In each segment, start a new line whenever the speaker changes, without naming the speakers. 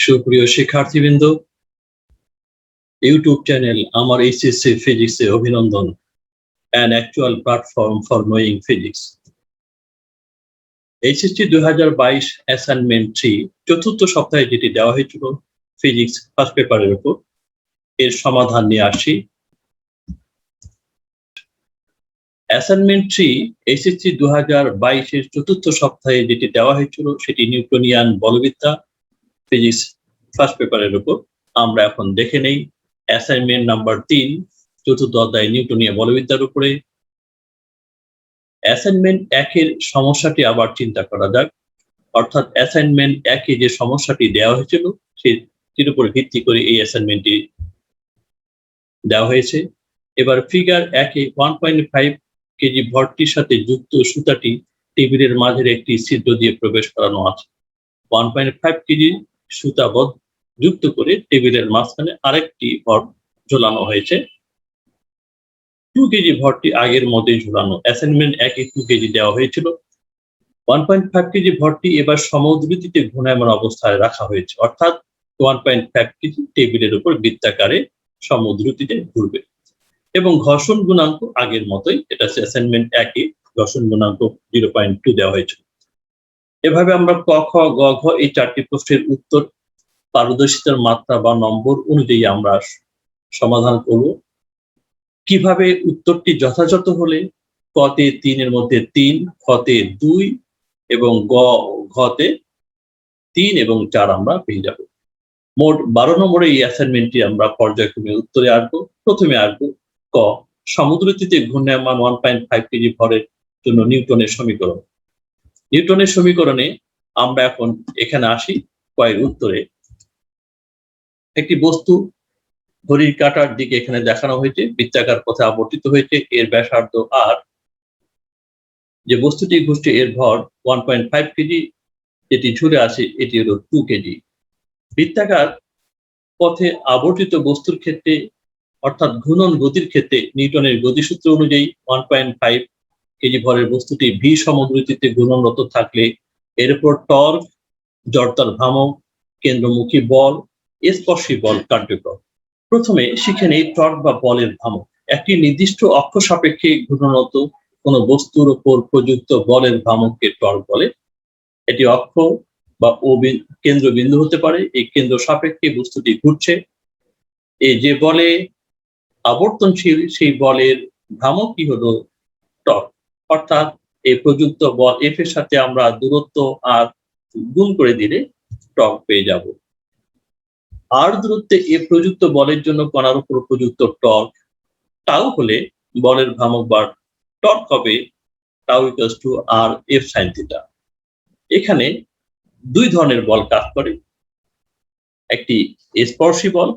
সুপ্রিয় শিক্ষার্থীবৃন্দ, YouTube channel আমার এইচএসসি ফিজিক্সে অভিনন্দন। An actual platform for knowing physics. HSC 2022 assignment 3 চতুর্থ সপ্তাহে যেটি দেওয়া হয়েছিল ফিজিক্স ফার্স্ট পেপারের উপর, এর সমাধান নিয়ে আসি। অ্যাসাইনমেন্ট 3 এইচএসসি 2022 এর চতুর্থ সপ্তাহে যেটি দেওয়া হয়েছিল সেটি নিউটনিয়ান বলবিদ্যা ফিজিক্স ফার্স্ট পেপারের উপর। আমরা এখন দেখে নেই অ্যাসাইনমেন্ট নাম্বার 3 চতুর্থ অধ্যায় নিউটনীয় বলবিদ্যার উপরে। অ্যাসাইনমেন্ট 1 এর সমস্যাটি আবার চিন্তা করা যাক, অর্থাৎ অ্যাসাইনমেন্ট 1 এ যে সমস্যাটি দেওয়া হয়েছিল সেটির উপর ভিত্তি করে এই অ্যাসাইনমেন্টটি দেওয়া হয়েছে। এবার ফিগার 1 এ 1.5 কেজি ভরটির সাথে যুক্ত সুতাটি টেবিলের মাঝের একটি ছিদ্র দিয়ে প্রবেশ করানো আছে। 1.5 কেজি সুতা যুক্ত করে টেবিলের মাঝখানে আরেকটি ভর ঝোলানো হয়েছে। 2 কেজি ভরটি আগের মতোই ঝুলানো। অ্যাসাইনমেন্ট 1 এ 2 কেজি দেওয়া হয়েছিল। 1.5 কেজি ভরটি এবার সমদ্রুতিতে ঘূর্ণায়মান অবস্থায় রাখা হয়েছে, অর্থাৎ 1.5 কেজি টেবিলের উপর বৃত্তাকারে সমদ্রুতিতে ঘুরবে এবং ঘর্ষণ গুণাঙ্ক আগের মতোই, এটা অ্যাসাইনমেন্ট 1 এ ঘর্ষণ গুণাঙ্ক 0.2 দেওয়া হয়েছে। এভাবে আমরা ক, খ, গ, ঘ এই চারটি প্রশ্নের উত্তর পারদর্শিতার মাত্রা বা নম্বর অনুযায়ী আমরা সমাধান করব। কিভাবে উত্তরটি যথাযথ হলে কতে 3 এর মধ্যে 3, খতে 2 এবং ঘতে 3 এবং 4 আমরা পেয়ে যাব। মোট 12 নম্বরে এই অ্যাসাইনমেন্টটি আমরা পর্যায়ক্রমে উত্তরে আসবো। প্রথমে আসবো ক, সমদ্রুতিতে ঘূর্ণায়মান 1.5 কেজি ভরের জন্য নিউটনের সমীকরণ। নিউটনের সমীকরণে আমরা এখন এখানে আসি কয়ের উত্তরে। একটি বস্তু ঘড়ির কাঁটার দিকে এখানে দেখানো হয়েছে, বৃত্তাকার পথে আবর্তিত হয়েছে, এর ব্যাসার্ধ আর। যে বস্তুটি ঘুরছে এর ভর 1.5 কেজি, যেটি ঝুলে আছে এটি হলো 2 কেজি। বৃত্তাকার পথে আবর্তিত বস্তুর ক্ষেত্রে, অর্থাৎ ঘূর্ণন গতির ক্ষেত্রে নিউটনের গতিসূত্র অনুযায়ী 1.5 কেজি ভরের বস্তুটি ভি সমদ্রুতিতে ঘূর্ণনরত থাকলে এর উপর টর্ক, জড়তার ভ্রামক, কেন্দ্রমুখী বল, স্পর্শী বল কার্যকর। প্রথমে শিখে নেই টর্ক বা বলের ভ্রামক। একটি নির্দিষ্ট অক্ষ সাপেক্ষে ঘূর্ণনরত কোন বস্তুর উপর প্রযুক্ত বলের ভ্রামককে টর্ক বলে। এটি অক্ষ বা কেন্দ্রবিন্দু হতে পারে। এই কেন্দ্র সাপেক্ষে বস্তুটি ঘুরছে। এই যে বলে আবর্তনশীল সেই বলের ভ্রামকই হলো টর্ক। অর্থাৎ এই প্রযুক্ত বল এফ এর সাথে আমরা দূরত্ব আর গুণ করে দিলে টর্ক পেয়ে যাব। আর দূরত্বে এ প্রযুক্ত বলের জন্য কণার উপর প্রযুক্ত টর্ক টাউ হলে বলের ভ্রামক বা টর্ক হবে tau equals to R F sine theta. এখানে দুই ধরনের বল কাজ করে, একটি স্পর্শী বল,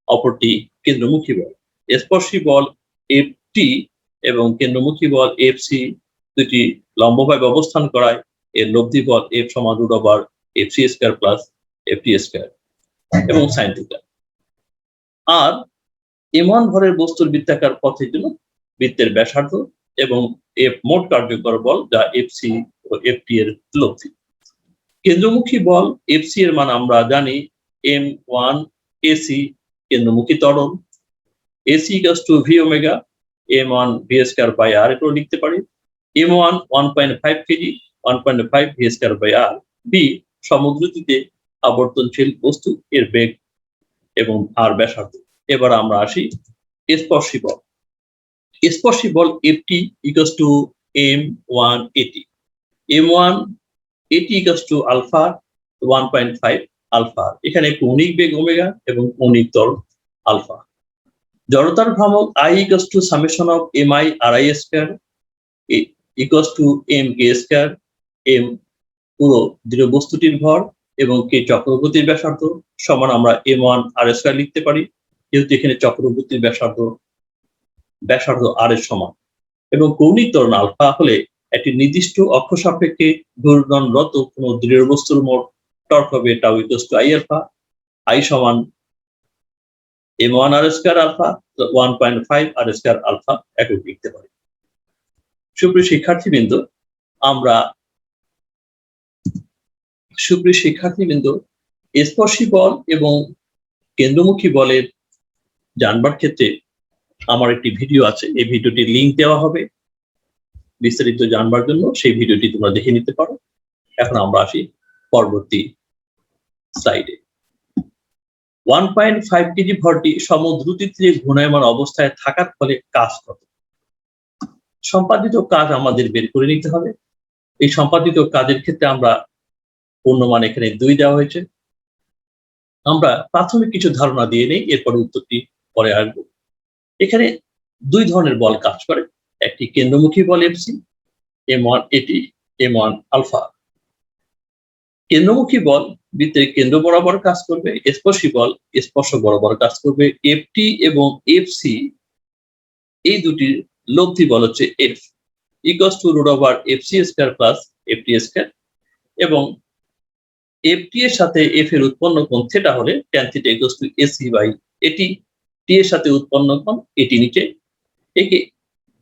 অপরটি কেন্দ্রমুখী বল। স্পর্শী বল এফ টি এবং কেন্দ্রমুখী বল এফ সি দুটি লম্বভাবে অবস্থান করায় এর লব্ধি বল এফ সমান root over F C square plus F T square এবং সাইন থিটা। আর এমন ভরের বস্তুর বৃত্তাকার পথের জন্য বৃত্তের ব্যাসার্ধ এবং এফ মোট কার্যকর বল, যা এফ সি ও এফ টি এর লব্ধি। কেন্দ্রমুখী বল এফ সি এর মান আমরা জানি m1 এসি, কেন্দ্রমুখী ত্বরণ। AC equals to V omega m1 V square by R, এটাও লিখতে পারি। m1 1.5 KG, 1.5 V square by R. B সমদ্রুতিতে আবর্তনশীল বস্তু, এর বেগ এবং আর ব্যাসার্ধ। এবার আমরা আসি স্পর্শী বল। স্পর্শী বল FT equals to m1 AT. m1 এটি ইকুয়ালস টু আলফা 1.5 আলফা। এখানে কৌণিক বেগ ওমেগা এবং কৌণিক ত্বরণ আলফা। জড়তার ভ্রামক I equals to summation of mi ri square equals to m K square. m পুরো দৃঢ় বস্তুটির ভর এবং কে চক্রগতির ব্যাসার্ধ সমান আমরা m1 r স্কয়ার লিখতে পারি, যেহেতু এখানে চক্রগতির ব্যাসার্ধ r এর সমান। এবং কৌণিক ত্বরণ আলফা হলে একটি নির্দিষ্ট অক্ষ সাপেক্ষে ঘূর্ণনরত কোনো দৃঢ় বস্তুর মোট টর্ক হবে tau equals to I alpha. I সমান m1 r square alpha 1.5 r square alpha একক লিখতে পারি। সুপ্রিয় শিক্ষার্থীবৃন্দ, স্পর্শী বল এবং কেন্দ্রমুখী বলের জানবার ক্ষেত্রে আমার একটি ভিডিও আছে, এই ভিডিওটির লিংক দেওয়া হবে বিস্তারিত জানবার জন্য, সেই ভিডিওটি তোমরা দেখে নিতে পারো। এখন আমরা আসি পরবর্তী স্লাইডে। 1.5 কেজি ভরটি সমদ্রুতিতে ঘূর্ণায়মান অবস্থায় থাকার ফলে কাজ কত? সম্পাদিত কাজ আমাদের বের করে নিতে হবে। এই সম্পাদিত কাজের ক্ষেত্রে আমরা পূর্ণমান এখানে 2 দেওয়া হয়েছে। আমরা প্রাথমিক কিছু ধারণা দিয়ে নেই, এরপরে উত্তরটি পরে আসবো। এখানে 2 ধরনের বল কাজ করে, একটি কেন্দ্রমুখী বল FC, M1 AT M1 alpha. কেন্দ্রমুখী বল বৃত্তের কেন্দ্র বরাবর কাজ করবে, স্পর্শী বল স্পর্শ বরাবর কাজ করবে। এফটি এবং এফসি এই দুটির লব্ধি বল হচ্ছে F equals to root over FC square plus FT square, এবং এফটি এর সাথে এফ এর উৎপন্ন কোণ থিটা হলে tan theta equals to AC by AT. T এর সাথে উৎপন্ন কোণ এটি নিচে, একে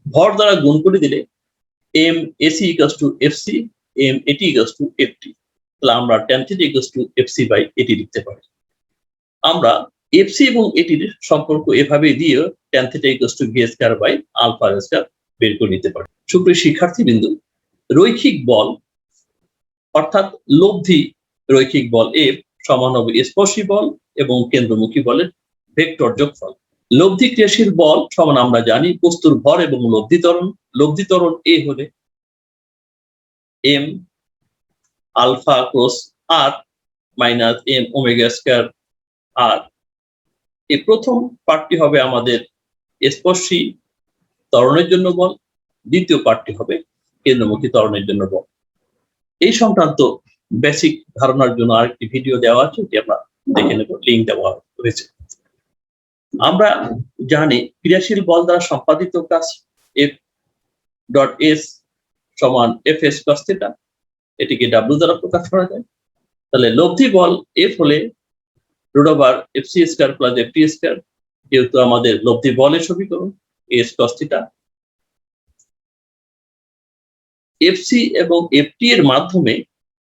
ভর দ্বারা গুণ করে দিলে M AC equals to FC, M AT equals to FT. তাহলে আমরা tan theta equals to FC by AT লিখতে পারি। আমরা এফসি এবং এটির সম্পর্ক এভাবে দিয়ে tan theta equals to V square by alpha square বের করে নিতে পারি। সুপ্রিয় শিক্ষার্থীবৃন্দ, রৈখিক বল অর্থাৎ লব্ধি রৈখিক বল এফ সমান হবে স্পর্শী বল এবং কেন্দ্রমুখী বলের ভেক্টর যোগফল। লব্ধি ক্রিয়াশীল বল সমান আমরা জানি বস্তুর ভর এবং লব্ধি ত্বরণ। লব্ধি ত্বরণ এ হলে এম আলফা ক্রস আর মাইনাস এম ওমেগা স্কয়ার আর। এই প্রথম পার্টটি হবে আমাদের স্পর্শী ত্বরণের জন্য বল, দ্বিতীয় পার্টটি হবে কেন্দ্রমুখী ত্বরণের জন্য বল। এই সংক্রান্ত বেসিক ধারণার জন্য আরেকটি ভিডিও দেওয়া আছে, যেটি আমরা দেখে নেব, লিংক দেওয়া হয়েছে। আমরা জানি ক্রিয়াশীল বল দ্বারা সম্পাদিত কাজ এফ ডট এস সমান এফ এস কস থিটা, এটিকে ডাব্লিউ দ্বারা প্রকাশ করা যায়। তাহলে লব্ধি বল এফ হলে root over FC square plus FT square, যেহেতু আমাদের লব্ধি বলের সমীকরণ এস কস থিটা। এফসি এবং এফটি এর মাধ্যমে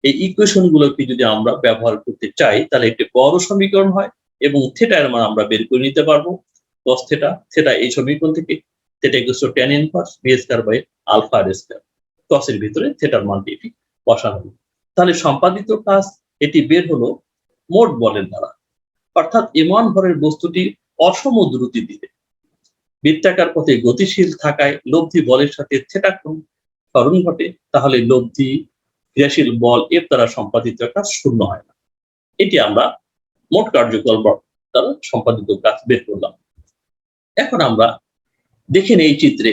এই ইকুয়েশন গুলোকে যদি আমরা ব্যবহার করতে চাই তাহলে একটি বড় সমীকরণ হয় এবং থিটা এর মান আমরা বের করে নিতে পারবো cos থিটা। থিটা এই সমীকরণ থেকে theta equals to tan inverse v square by alpha R square, cos এর ভিতরে থিটার মানটি এটি বসানো হলো। তাহলে সম্পাদিত কাজ এটি বের হলো মোট বলের দ্বারা, অর্থাৎ m1 ভরের বস্তুটি অসম দ্রুতি দিলে বৃত্তাকার পথে গতিশীল থাকায় লব্ধি বলের সাথে থিটা কোণ ত্বরণ ঘটে, তাহলে লব্ধি ক্রিয়াশীল বল এর দ্বারা সম্পাদিত কাজ শূন্য হয় না। এটি আমরা মোট কার্যকর বল দ্বারা সম্পাদিত কাজ বের করলাম। এখন আমরা দেখেন এই চিত্রে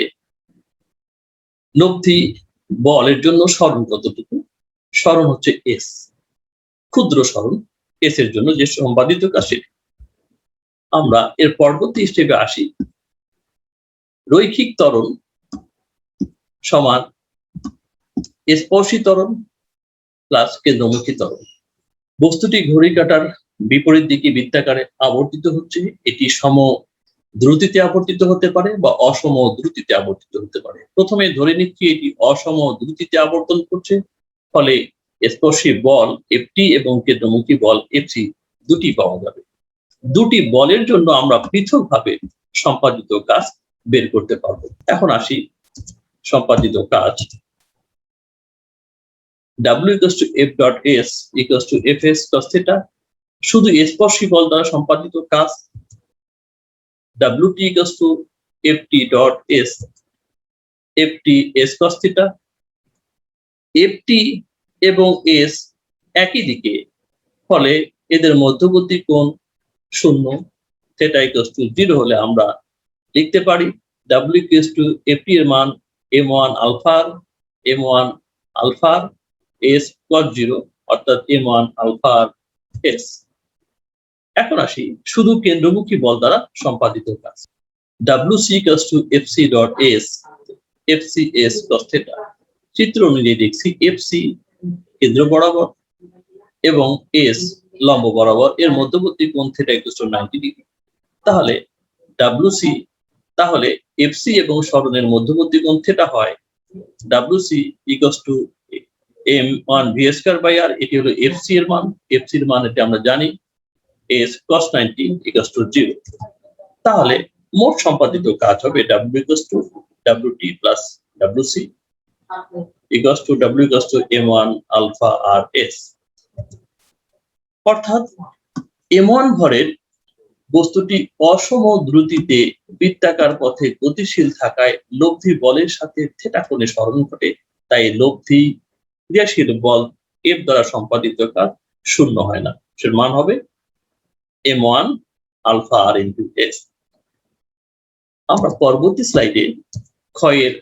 লব্ধি বলের জন্য সরণ কতটুকু। সরণ হচ্ছে এস, ক্ষুদ্র সরণ এস এর জন্য যে সম্পাদিত কাজ সেটি। আমরা এর পরবর্তী স্টেপে আসি। রৈখিক ত্বরণ সমান স্পর্শী ত্বরণ প্লাস কেন্দ্রমুখী ত্বরণ। বস্তুটি ঘড়ি কাঁটার বিপরীত দিকে বৃত্তাকারে আবর্তিত হচ্ছে। এটি সম দ্রুতিতে আবর্তিত হতে পারে বা অসম দ্রুতিতে আবর্তিত হতে পারে। প্রথমে ধরে নিচ্ছি এটি অসম দ্রুতিতে আবর্তন করছে, ফলে স্পর্শী বল এফটি এবং কেন্দ্রমুখী বল এফসি দুটি পাওয়া যাবে। দুটি বলের জন্য আমরা পৃথকভাবে সম্পাদিত কাজ বের করতে পারবো। এখন আসি সম্পাদিত কাজ। W equals to F dot S equals to Fs cos theta, শুধু স্পর্শী বল দ্বারা সম্পাদিত কাজ WT equals to Ft dot S Ft S cos theta। Ft এবং S একই দিকে, ফলে এদের মধ্যবর্তী কোণ শূন্য। থিটা equals to 0 হলে আমরা লিখতে পারি W equals to Ft এর মান m1 আলফা S cos 0 অর্থাৎ m1 আলফা S। এখন আসি শুধু কেন্দ্রমুখী বল দ্বারা সম্পাদিত কাজ। WC equals to FC dot S FC S cos theta। চিত্র অনুযায়ী দেখছি FC কেন্দ্র বরাবর এবং S লম্ব বরাবর, এর মধ্যবর্তী কোণ থিটা equals to 90 ডিগ্রি। তাহলে WC তাহলে FC এবং সরণের মধ্যবর্তী কোণ থিটা হয় WC equals to m1 v square by r, এটি হলো fc এর মান। fc এর মান এটা আমরা জানি s cos 90 equals to 0। তাহলে মোট সম্পাদিত কাজ হবে w equals to wt plus wc equals to w equals to m1 alpha rs। অর্থাৎ m1 ভরের বস্তুটি অসম দ্রুতিতে বৃত্তাকার পথে গতিশীল থাকায় লব্ধি বলের সাথে থিটা কোণে সরণ ঘটে, তাই লব্ধি ক্রিয়াশীল বল F দ্বারা সম্পাদিত কাজ শূন্য হয় না। সের মান হবে m1 alpha r into s। আমরা পরবর্তী স্লাইডে ক্ষয়ের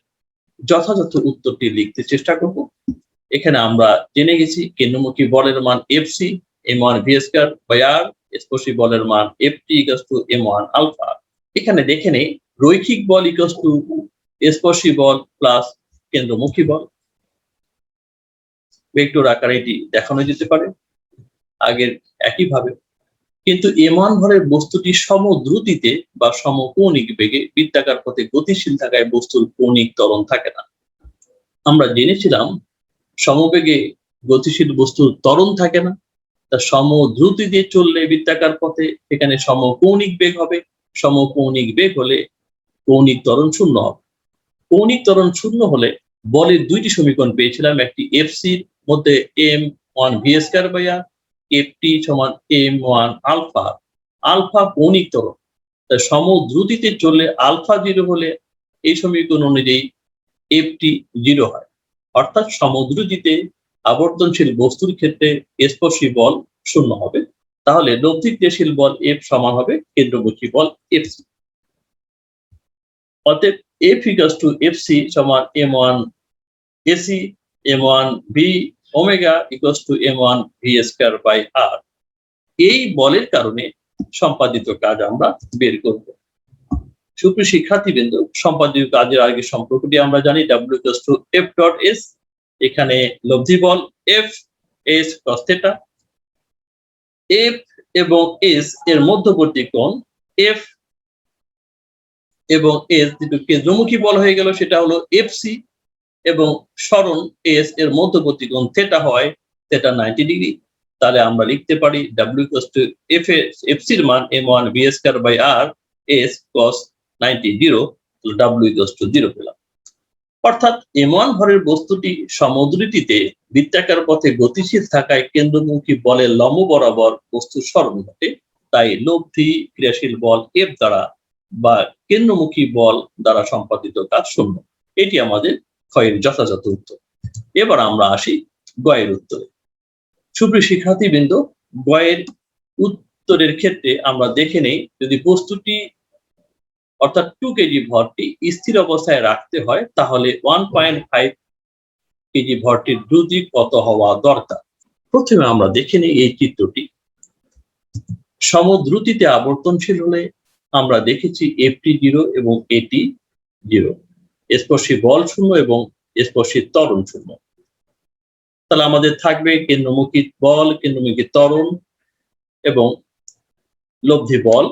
যথাযথ উত্তরটি লিখতে চেষ্টা করব। এখানে আমরা জেনে গেছি কেন্দ্রমুখী বলের মান fc m1 v square by r, স্পর্শী বলের মান ft equals to m1 alpha। এখানে দেখে নেই রৈখিক বল equals to স্পর্শী বল প্লাস কেন্দ্রমুখী বল। ভেক্টর আকারে এটি দেখানো যেতে পারে আগের একইভাবে, কিন্তু m1 ভরের বস্তুটি সমদ্রুতিতে বা সমকৌণিক বেগে বৃত্তাকার পথে গতিশীল থাকায় বস্তুর কৌণিক ত্বরণ থাকে না। আমরা জেনেছিলাম সমবেগে গতিশীল বস্তুর ত্বরণ থাকে না, তা সমদ্রুতিতে চললে বৃত্তাকার পথে এখানে সমকৌণিক বেগ হবে। সমকৌণিক বেগ হলে কৌণিক ত্বরণ শূন্য হবে। কৌণিক ত্বরণ শূন্য হলে বলের দুইটি সমীকরণ পেয়েছিলাম, একটি fc এর মধ্যে m1 v square by r, ft সমান m1 আলফা। আলফা কৌণিক ত্বরণ, তাই সমদ্রুতিতে চললে আলফা 0 হলে এই সমীকরণ অনুযায়ী ft 0 হয়। অর্থাৎ সমদ্রুতিতে আবর্তনশীল বস্তুর ক্ষেত্রে স্পর্শী বল শূন্য হবে। তাহলে লব্ধি ক্রিয়াশীল বল F সমান হবে কেন্দ্রমুখী বল fc। অতএব F equals to fc সমান m1 ac m1 v omega equals to m1 v square by r। এই বলের কারণে সম্পাদিত কাজ আমরা বের করব। সুপ্রিয় শিক্ষার্থীবৃন্দ, সম্পাদিত কাজের আগে সম্পর্কটি আমরা জানি w equals to f dot s। এখানে লব্ধি বল f s cos theta, f এবং s এর মধ্যবর্তী কোণ f এবং s দুটো কেন্দ্রমুখী বল হয়ে গেল, সেটা হলো fc, এবং সরণ s এর মধ্যবর্তী কোণ থিটা হয় থিটা 90 ডিগ্রি। তাহলে আমরা লিখতে পারি w equals to fc এর মান m1 v square by r s cos 90 0, w equals to 0 পেলাম। অর্থাৎ m1 ভরের বস্তুটি সমদ্রুতিতে বৃত্তাকার পথে গতিশীল থাকায় কেন্দ্রমুখী বলের লম্ব বরাবর বস্তুর সরণ ঘটে, তাই লব্ধি ক্রিয়াশীল বল F দ্বারা বা কেন্দ্রমুখী বল দ্বারা সম্পাদিত কাজ শূন্য। এটি আমাদের ক্ষয়ের যথাযথ উত্তর। এবার আমরা আসি গয়ের উত্তরে। সুপ্রিয় শিক্ষার্থীবৃন্দ, গয়ের উত্তরের ক্ষেত্রে আমরা দেখে নেই, যদি বস্তুটি অর্থাৎ 2 কেজি ভরটি স্থির অবস্থায় রাখতে হয় তাহলে 1.5 কেজি ভরটির দ্রুতি কত হওয়া দরকার। প্রথমে আমরা দেখে নিই এই চিত্রটি। সমদ্রুতিতে আবর্তনশীল হলে আমরা দেখেছি ft 0 এবং at 0, স্পর্শী বল শূন্য এবং স্পর্শী ত্বরণ শূন্য। তাহলে আমাদের থাকবে কেন্দ্রমুখী বল, কেন্দ্রমুখী ত্বরণ এবং লব্ধি বল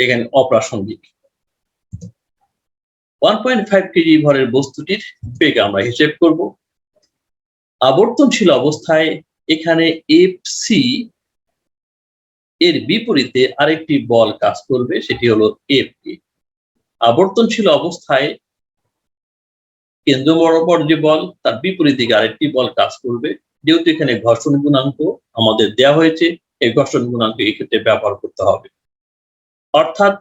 এখানে অপ্রাসঙ্গিক। 1.5 কেজি ভরের বস্তুটির বেগ আমরা হিসেব করব। আবর্তনশীল অবস্থায় এখানে fc এর বিপরীতে আরেকটি বল কাজ করবে, সেটি হলো ft। আবর্তনশীল অবস্থায় কেন্দ্র বরাবর যে বল তার বিপরীত দিকে আরেকটি বল কাজ করবে। যেহেতু এখানে ঘর্ষণ গুণাঙ্ক আমাদের দেওয়া হয়েছে, এই ঘর্ষণ গুণাঙ্ক এই ক্ষেত্রে ব্যবহার করতে হবে। অর্থাৎ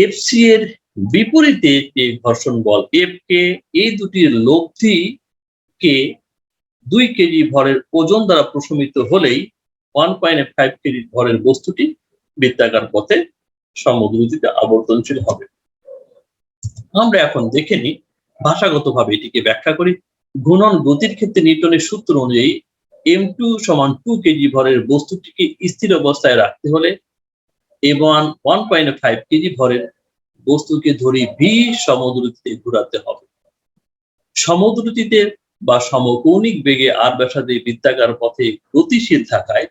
fc এর বিপরীতে যে ঘর্ষণ বল F কে, এই দুটির লব্ধি কে 2 কেজি ভরের ওজন দ্বারা প্রশমিত হলেই 1.5 কেজি ভরের বস্তুটি বৃত্তাকার পথে সমদ্রুতিতে আবর্তনশীল হবে। আমরা এখন দেখে নিই ভাষাগতভাবে এটিকে ব্যাখ্যা করি। ঘূর্ণন গতির ক্ষেত্রে নিউটনের সূত্র অনুযায়ী m2 সমান 2 কেজি ভরের বস্তুটিকে স্থির অবস্থায় রাখতে হলে m1 1.5 কেজি ভরের বস্তুকে ধরি v সমদ্রুতিতে ঘোরাতে হবে। সমদ্রুতিতে বা সমকৌণিক বেগে r ব্যাসার্ধে বৃত্তাকার পথে গতিশীল থাকায়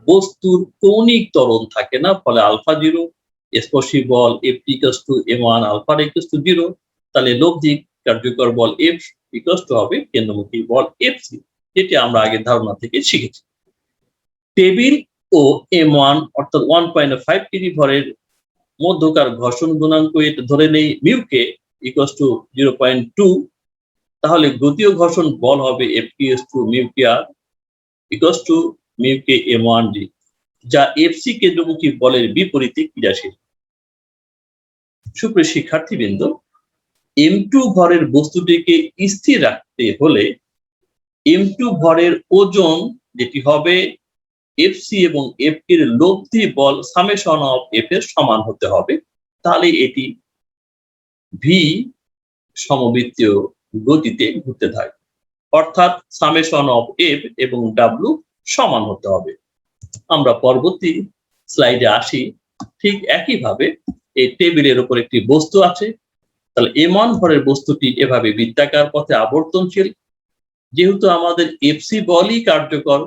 বস্তুর কৌণিক ত্বরণ থাকে না, ফলে আলফা 0, স্পর্শী বল F equals to m1 alpha equals to 0। তাহলে লব্ধি কার্যকর বল F equals to হবে কেন্দ্রমুখী বল fc। যেটি আমরা আগের ধারণা থেকে শিখেছি। টেবিল ও M1 অর্থাৎ 1.5 কেজি ভরের মধ্যকার ঘর্ষণ গুণাঙ্ক এটা ধরে নেই মিউকে ইকুয়ালস টু 0.2, তাহলে গতীয় ঘর্ষণ বল হবে FTS to mu K R equals to mu K M1G, যা এফসি কেন্দ্রমুখী বলের বিপরীতে ক্রিয়াশীল। সুপ্রিয় শিক্ষার্থীবৃন্দ, M2 ভরের বস্তুটিকে স্থির রাখতে হলে M2 ভরের ওজন যেটি হবে এফসি এবং এফ এর লব্ধি বল সামেশন অফ এফ এর সমান হতে হবে, তাহলে এটি ভি সমবৃত্তীয় গতিতে ঘুরতে থাকে, অর্থাৎ সামেশন অফ এফ এবং ডাব্লু সমান হতে হবে। আমরা পরবর্তী স্লাইডে আসি। ঠিক একইভাবে এই টেবিলের উপর একটি বস্তু আছে, তাহলে M1 ভরের বস্তুটি এভাবে বৃত্তাকার পথে আবর্তনশীল। যেহেতু আমাদের এফসি বলই কার্যকর,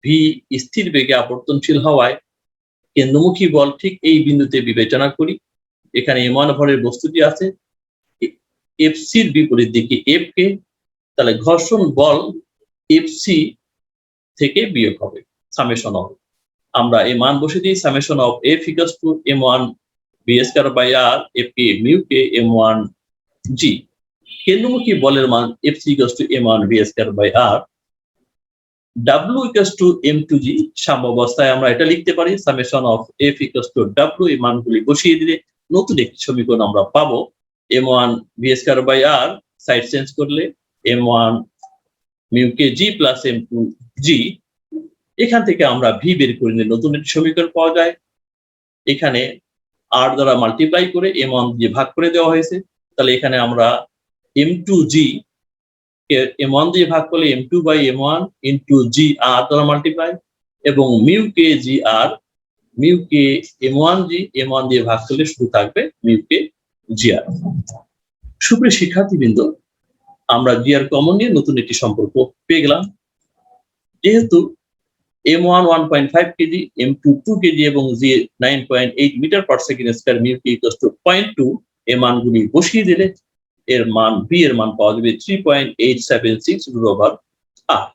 ভি স্থির বেগে আবর্তনশীল হওয়ায় কেন্দ্রমুখী বল ঠিক এই বিন্দুতে বিবেচনা করি। এখানে M1 ভরের বস্তুটি আছে, এফসির বিপরীত দিকে এফ কে, তাহলে ঘর্ষণ বল এফসি থেকে বিয়োগ হবে সামেশন অফ। আমরা এই মান বসে দিই, summation of F equals to M1 V square by R F K mu K M1 G. কেন্দ্রমুখী বলের মান FC equals to M1 V square by R. W equals to M2G, সাম্য অবস্থায় আমরা এটা লিখতে পারি summation of F equals to W। এই মানগুলি বসিয়ে দিলে নতুন একটি সমীকরণ আমরা পাবো M1 V square by R, side change করলে M1 মিউ কে G প্লাস M2G। এখান থেকে আমরা V বের করে নিলে নতুন একটি সমীকরণ পাওয়া যায়। এখানে R দ্বারা মাল্টিপ্লাই করে M1 দিয়ে ভাগ করে দেওয়া হয়েছে, তাহলে এখানে আমরা M2G M1 দিয়ে ভাগ করলে M2 বাই M1 ইন্টু জি আর দ্বারা মাল্টিপ্লাই, এবং মিউ কে জি আর, মিউ কে M1G M1 দিয়ে ভাগ করলে শুধু থাকবে মিউ কে জি আর। সুপ্রিয় শিক্ষার্থীবৃন্দ, আমরা জি আর কমন নিয়ে নতুন একটি সম্পর্ক পেয়ে গেলাম। যেহেতু M1 1.5 কেজি, M2 2 কেজি এবং G 9.8 metre per second square, mu K equals to 0.2, এই মানগুলি বসিয়ে দিলে এর মান বি এর মান পাওয়া যাবে 3.876 রুট ওভার আর।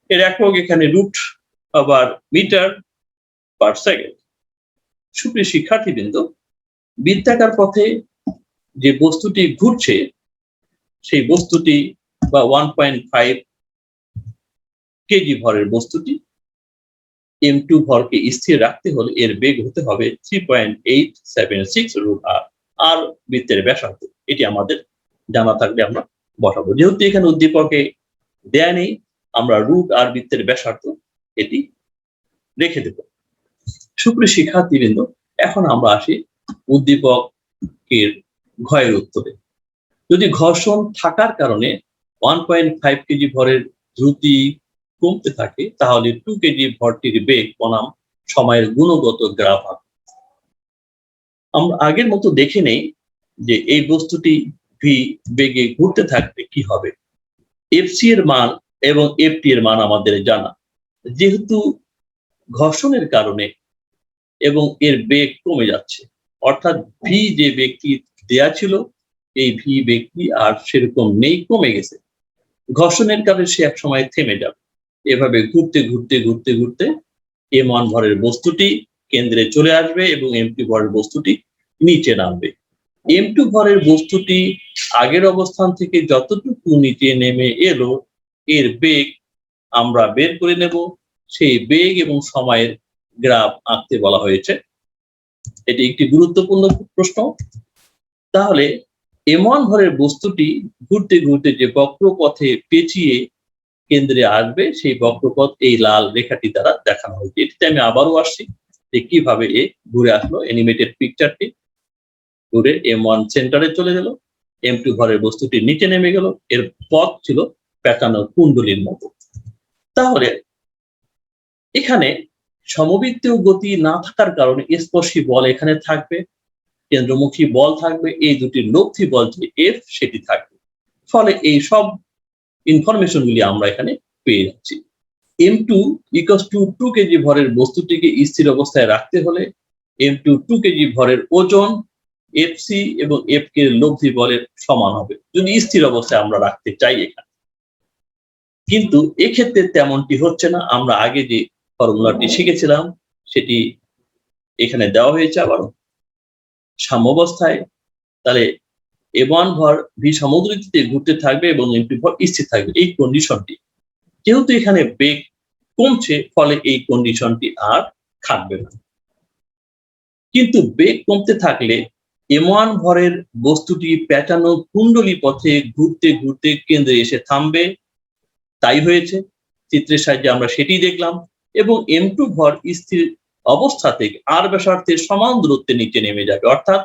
এর একক এখানে root over metre per second. সুপ্রিয় শিক্ষার্থীবৃন্দ, বৃত্তাকার পথে যে বস্তুটি ঘুরছে সেই বস্তুটি বা 1.5 কেজি ভরের বস্তুটি M2 ভরকে স্থির রাখতে হলে এর বেগ হতে হবে 3.876 রুট আর। আর বৃত্তের ব্যাসার্ধ, এটি আমাদের জানা থাকলে আমরা বসাবো। যেহেতু এখানে উদ্দীপকে দেয়া নেই, আমরা রুট আর বৃত্তের ব্যাসার্ধ এটি রেখে দেব। সুপ্রিয় শিক্ষার্থীবৃন্দ, এখন আমরা আসি উদ্দীপকের ঘয়ের উত্তরে। যদি ঘর্ষণ থাকার কারণে 1.5 কেজি ভরের দ্রুতি কমতে থাকে, তাহলে 2 কেজি ভরটির বেগ বনাম সময়ের গুণগত গ্রাফ হবে। আমরা আগের মতো দেখে নেই যে এই বস্তুটি ভি বেগে ঘুরতে থাকলে কি হবে। এফসি এর মান এবং এফটি এর মান আমাদের জানা। যেহেতু ঘর্ষণের কারণে এবং এর বেগ কমে যাচ্ছে, অর্থাৎ ভি যে বেগটি দেয়া ছিল এই ভি বেগটি আর সেরকম নেই, কমে গেছে। ঘর্ষণের কারণে সে এক সময় থেমে যাবে। এভাবে ঘুরতে ঘুরতে ঘুরতে ঘুরতে M1 ভরের বস্তুটি কেন্দ্রে চলে আসবে এবং M2 ভরের বস্তুটি নিচে নামবে। M2 ভরের বস্তুটি আগের অবস্থান থেকে যতটুকু নিচে নেমে এলো এর বেগ আমরা বের করে নেব। সেই বেগ এবং সময়ের গ্রাফ আঁকতে বলা হয়েছে। এটি একটি গুরুত্বপূর্ণ প্রশ্ন। তাহলে M1 ভরের বস্তুটি ঘুরতে ঘুরতে যে বক্রপথে পেঁচিয়ে কেন্দ্রে আসবে সেই বক্রপথ এই লাল রেখাটি দ্বারা দেখানো হয়েছে। এটিতে আমি আবারও আসছি যে কিভাবে এ ঘুরে আসলো। অ্যানিমেটেড পিকচারটি ঘুরে M1 সেন্টারে চলে গেল, M2 ভরের বস্তুটি নিচে নেমে গেল। এর পথ ছিল পেঁচানো কুণ্ডলীর মতো। তাহলে এখানে সমবৃত্তীয় গতি না থাকার কারণে স্পর্শী বল এখানে থাকবে, কেন্দ্রমুখী বল থাকবে, এই দুটির লব্ধি বল যে এফ সেটি থাকবে। ফলে এই সব ইনফরমেশন গুলি আমরা এখানে পেয়ে যাচ্ছি। M2 ইকুয়ালস টু 2 কেজি ভরের বস্তুটিকে স্থির অবস্থায় রাখতে হলে M2 2 কেজি ভরের ওজন এফসি এবং এফ কে লব্ধি বলের সমান হবে, যদি স্থির অবস্থায় আমরা রাখতে চাই। এখানে কিন্তু এক্ষেত্রে তেমনটি হচ্ছে না। আমরা আগে যে ফর্মুলাটি শিখেছিলাম সেটি এখানে দেওয়া হয়েছে আবারও সাম্যাবস্থায়। তাহলে m1 ভর v সমদ্রুতিতে ঘুরতে থাকবে এবং m2 ভর স্থির থাকবে, এই কন্ডিশনটি। যেহেতু এখানে বেগ কমছে, ফলে এই কন্ডিশনটি আর থাকবে না। কিন্তু বেগ কমতে থাকলে m1 ভরের বস্তুটি পেঁচানো কুণ্ডলী পথে ঘুরতে ঘুরতে কেন্দ্রে এসে থামবে। তাই হয়েছে, চিত্রের সাহায্যে আমরা সেটি দেখলাম। এবং m2 ভর স্থির অবস্থা থেকে r ব্যাসার্ধের সমান দূরত্বে নিচে নেমে যাবে। অর্থাৎ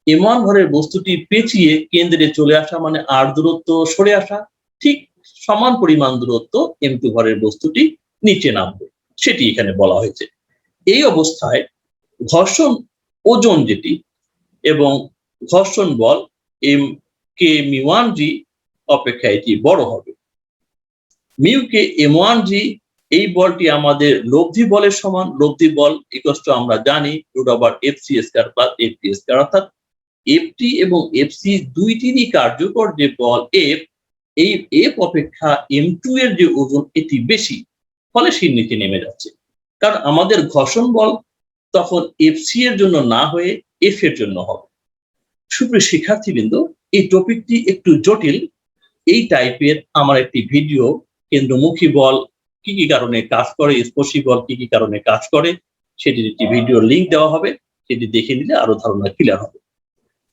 m1 ভরের বস্তুটি পেঁচিয়ে কেন্দ্রে চলে আসা মানে r দূরত্ব সরে আসা, ঠিক সমান পরিমাণ দূরত্ব m2 ভরের বস্তুটি নিচে নামবে, সেটি এখানে বলা হয়েছে। এই অবস্থায় ঘর্ষণ ওজন যেটি এবং ঘর্ষণ বল m কে μ1g অপেক্ষা এটি বড় হবে। মিউ কে m1g, এই বলটি আমাদের লব্ধি বলের সমান। লব্ধি বল ইকুয়াল টু আমরা জানি √fc² প্লাস fp²। অর্থাৎ ft এবং fc দুইটিরই কার্যকর যে বল f, এই f অপেক্ষা m2 এর যে ওজন এটি বেশি, ফলে সে নিচে নেমে যাচ্ছে। কারণ আমাদের ঘর্ষণ বল তখন fc এর জন্য না হয়ে f এর জন্য হবে। সুপ্রিয় শিক্ষার্থীবৃন্দ, এই টপিকটি একটু জটিল। এই টাইপের আমার একটি ভিডিও কেন্দ্রমুখী বল কি কি কারণে কাজ করে, স্পর্শী বল কি কি কারণে কাজ করে, সেটির একটি ভিডিওর লিঙ্ক দেওয়া হবে, সেটি দেখে নিলে আরো ধারণা ক্লিয়ার হবে।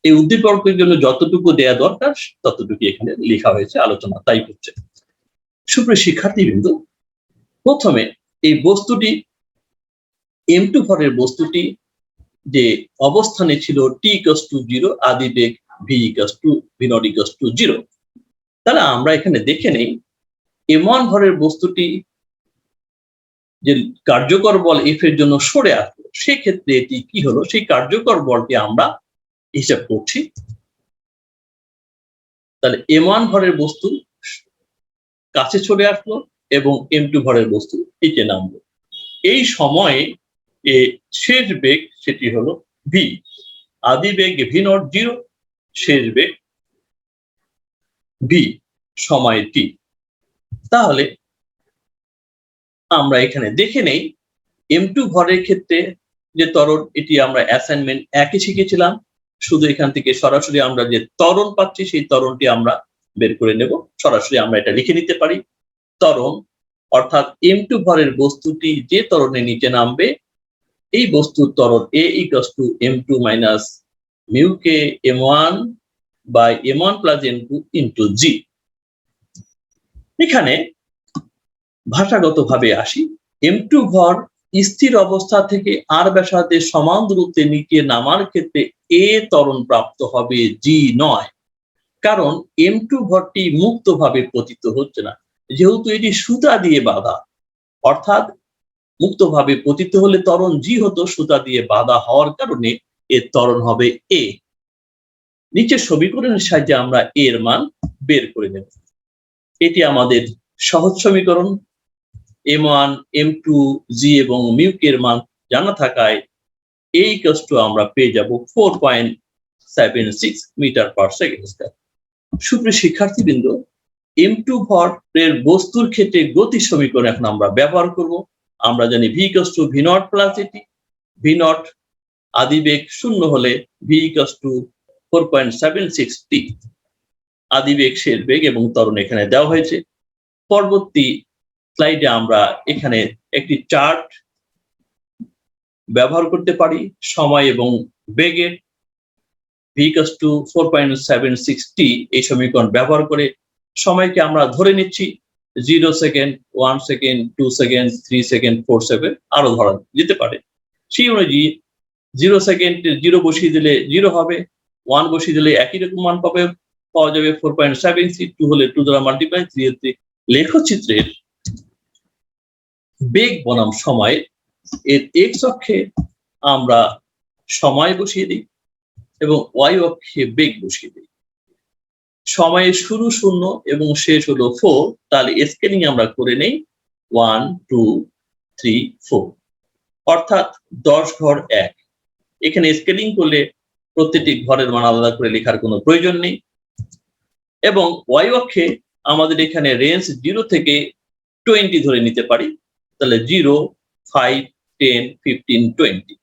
এই উদ্দীপকের জন্য যতটুকু দেয়া দরকার ততটুকু এখানে লেখা হয়েছে, আলোচনা তাই হচ্ছে। সুপ্রিয় শিক্ষার্থীবৃন্দ, প্রথমে এই বস্তুটি m2 ভরের বস্তুটি যে অবস্থানে ছিল t=0, আদি বেগ v=0। তাহলে আমরা এখানে দেখে নেই m1 ভরের বস্তুটি যে কার্যকর বল f এর জন্য সরে আসলো, সেক্ষেত্রে এটি কি হলো, সেই কার্যকর বলটি আমরা হিসাব করছি। তাহলে m1 ভরের বস্তু কাছে চলে আসলো এবং m2 ভরের বস্তু নিচে নামলো। এই সময়ে শেষ বেগ সেটি হলো v, আদি বেগ v0 0, শেষ বেগ v, সময় t। তাহলে আমরা এখানে দেখে নেই m2 ভরের ক্ষেত্রে যে ত্বরণ, এটি আমরা অ্যাসাইনমেন্ট 1-এ শিখেছিলাম। শুধু এখান থেকে সরাসরি আমরা যে ত্বরণ পাচ্ছি সেই ত্বরণটি আমরা বের করে নেব। সরাসরি আমরা এটা লিখে নিতে পারি। ত্বরণ অর্থাৎ m2 ভরের বস্তুটি যে ত্বরণে নিচে নামবে, এই বস্তুর ত্বরণ a = m2 - μ k m1 by m1 plus m2 into g। এখানে ভাষাগতভাবে আসি, m2 ভর স্থির অবস্থা থেকে r ব্যাসার্ধের সমান দূরত্বে নিচে নামার ক্ষেত্রে a ত্বরণ প্রাপ্ত হবে, g নয়। কারণ m2 ভরটি মুক্তভাবে পতিত হচ্ছে না, যেহেতু এটি সুতা দিয়ে বাঁধা। অর্থাৎ মুক্তভাবে পতিত হলে ত্বরণ g হতো, সুতা দিয়ে বাঁধা হওয়ার কারণে এর ত্বরণ হবে a। নিচের সমীকরণের সাহায্যে আমরা a এর মান বের করে নেব। এটি আমাদের সহজ সমীকরণ। m1, m2, g এবং μ k এর মান জানা থাকায় a = আমরা পেয়ে যাব 4.76 মিটার/সেকেন্ড²। সুপ্রিয় শিক্ষার্থীবৃন্দ, m2 ভরের বস্তুর ক্ষেত্রে গতি সমীকরণ এখন আমরা ব্যবহার করব। আমরা জানি v = v0 প্লাস এটি। v0 আদি বেগ 0 হলে v = 4.76 t, আদি বেগ শেষ বেগ এবং ত্বরণ এখানে দেওয়া হয়েছে। পরবর্তী স্লাইডে আমরা এখানে একটি চার্ট ব্যবহার করতে পারি সময় এবং বেগের। v = 4.76 t, এই সমীকরণ ব্যবহার করে সময়কে আমরা ধরে নিচ্ছি 0 second, 1 second, 2 second, 3 second, 4 second, আরো ধরা যেতে পারে। সেই অনুযায়ী 0 সেকেন্ডে 0 বসিয়ে দিলে 0 হবে, 1 বসিয়ে দিলে একই রকম মান পাওয়া যাবে 4.76, 2 হলে 2 দ্বারা মাল্টিপ্লাই, 3 হচ্ছে লেখচিত্রের বেগ বনাম সময় এর x অক্ষে আমরা সময় বসিয়ে দিই এবং y অক্ষে বেগ বসিয়ে দিই। সময়ের শুরু 0 এবং শেষ হলো 4, তাহলে স্কেলিং আমরা করে নেই 1 2 3 4, অর্থাৎ 10 ঘর 1। এখানে স্কেলিং করলে প্রত্যেকটি ঘরের মান আলাদা করে লেখার কোনো প্রয়োজন নেই। এবং y অক্ষে আমাদের এখানে রেঞ্জ 0 থেকে 20 ধরে নিতে পারি, তাহলে 0, 5, 10, 15, 20।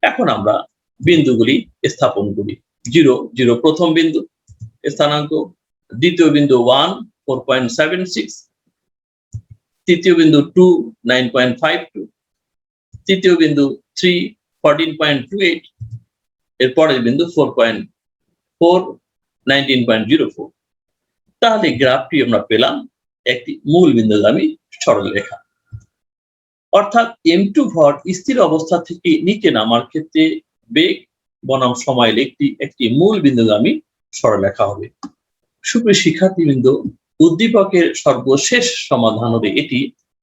এখন আমরা বিন্দুগুলি স্থাপন করি। 0 প্রথম বিন্দু স্থানাঙ্ক, দ্বিতীয় বিন্দু 1 4.76, তৃতীয় বিন্দু 2 9.52, তৃতীয় বিন্দু 3 14.28, এর পরের বিন্দু 4.4 19.04। তাহলে গ্রাফটি আমরা পেলাম একটি মূল বিন্দুগামী সরলরেখা। অর্থাৎ m2 ভর স্থির অবস্থা থেকে নিচে নামার ক্ষেত্রে বেগ বনাম সময় একটি মূল বিন্দুগামী সরলরেখা হবে। সুপ্রিয় শিক্ষার্থীবৃন্দ, উদ্দীপকের সর্বশেষ সমাধান হবে এটি।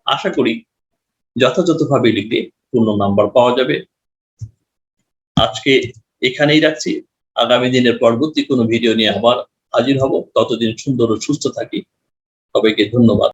আশা করি যথাযথভাবে লিখলে পূর্ণ নাম্বার পাওয়া যাবে। আজকে এখানেই রাখছি। আগামী দিনের পরবর্তী কোনো ভিডিও নিয়ে আবার হাজির হব। ততদিন সুন্দর ও সুস্থ থাকি। সবাইকে ধন্যবাদ।